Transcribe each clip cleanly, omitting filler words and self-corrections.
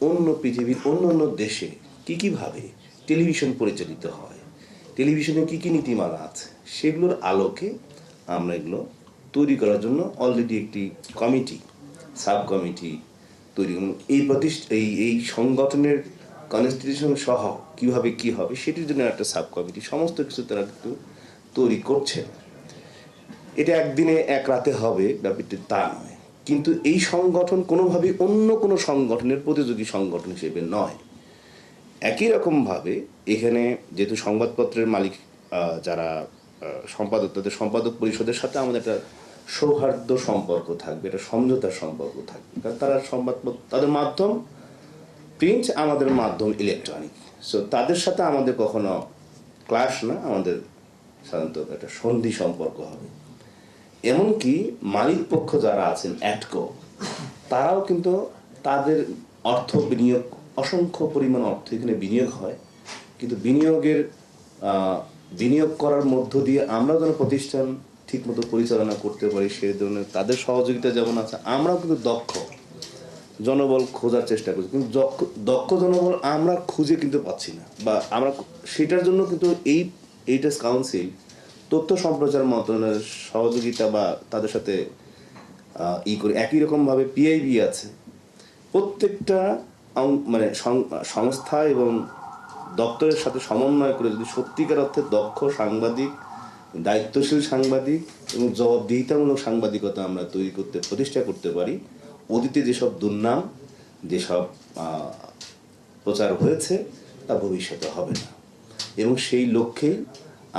অন্য পৃথিবীর অন্যান্য দেশে কীভাবে টেলিভিশন পরিচালিত হয়, টেলিভিশনে কী নীতিমালা আছে, সেগুলোর আলোকে আমরা এগুলো তৈরি করার জন্য অলরেডি একটি কমিটি, সাব কমিটি তৈরি, এই সংগঠনের কনস্টিটিউশন সহ কীভাবে কী হবে সেটির জন্য একটা সাব কমিটি, সমস্ত কিছু তারা কিন্তু তৈরি করছে। এটা একদিনে এক রাতে হবে ব্যাপারটি তা নয়, কিন্তু এই সংগঠন কোনোভাবেই অন্য কোনো সংগঠনের প্রতিযোগী সংগঠন হিসেবে নয়। একই রকমভাবে এখানে যেহেতু সংবাদপত্রের মালিক যারা সম্পাদক, তাদের সম্পাদক পরিষদের সাথে আমাদের একটা সৌহার্দ্য সম্পর্ক থাকবে, একটা সমঝোতার সম্পর্ক থাকবে, কারণ তারা সংবাদপত্র, তাদের মাধ্যম প্রিন্ট, আমাদের মাধ্যম ইলেকট্রনিক, সো তাদের সাথে আমাদের কখনো ক্লাশ না, আমাদের সাধারণত একটা সন্ধি সম্পর্ক হবে। এমনকি মালিক পক্ষ যারা আছেন অ্যাটকো, তারাও কিন্তু তাদের অর্থ বিনিয়োগ, অসংখ্য পরিমাণ অর্থ এখানে বিনিয়োগ হয়, কিন্তু বিনিয়োগ করার মধ্য দিয়ে আমরা যেন প্রতিষ্ঠান ঠিকমতো পরিচালনা করতে পারি, সেই ধরনের তাদের সহযোগিতা যেমন আছে, আমরাও কিন্তু দক্ষ জনবল খোঁজার চেষ্টা করছি, কিন্তু দক্ষ জনবল আমরা খুঁজে কিন্তু পাচ্ছি না, বা আমরা সেটার জন্য কিন্তু এইটাস কাউন্সিল তথ্য সম্প্রচার মন্ত্রণালয়ের সহযোগিতা বা তাদের সাথে করি। একই রকমভাবে পিআইবি আছে, প্রত্যেকটা মানে সংস্থা এবং দপ্তরের সাথে সমন্বয় করে যদি সত্যিকার অর্থে দক্ষ সাংবাদিক, দায়িত্বশীল সাংবাদিক এবং জবাবদিহিতামূলক সাংবাদিকতা আমরা প্রতিষ্ঠা করতে পারি, অতীতে যেসব দুর্নাম, যেসব প্রচার হয়েছে তা ভবিষ্যতে হবে না। এবং সেই লক্ষ্যেই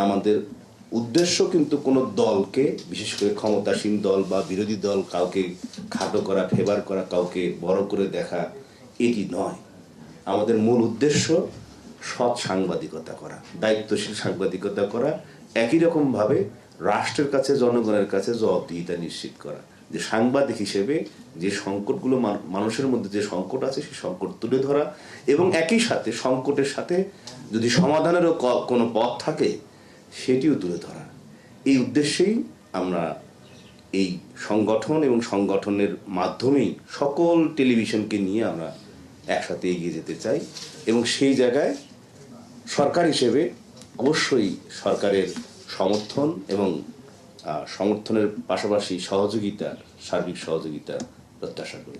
আমাদের উদ্দেশ্য কিন্তু কোনো দলকে, বিশেষ করে ক্ষমতাসীন দল বা বিরোধী দল, কাউকে খাটো করা, ফেভার করা, কাউকে বড় করে দেখা, এটি নয়। আমাদের মূল উদ্দেশ্য সৎ সাংবাদিকতা করা, দায়িত্বশীল সাংবাদিকতা করা, একই রকমভাবে রাষ্ট্রের কাছে, জনগণের কাছে জবাবদিহিতা নিশ্চিত করা, যে সাংবাদিক হিসেবে যে সংকটগুলো, মানুষের মধ্যে যে সংকট আছে সেই সংকট তুলে ধরা, এবং একই সাথে সংকটের সাথে যদি সমাধানেরও কোনো পথ থাকে সেটিও তুলে ধরা। এই উদ্দেশ্যেই আমরা এই সংগঠন এবং সংগঠনের মাধ্যমেই সকল টেলিভিশনকে নিয়ে আমরা একসাথে এগিয়ে যেতে চাই, এবং সেই জায়গায় সরকার হিসেবে অবশ্যই সরকারের সমর্থন এবং সমর্থনের পাশাপাশি সহযোগিতা, সার্বিক সহযোগিতা প্রত্যাশা করি।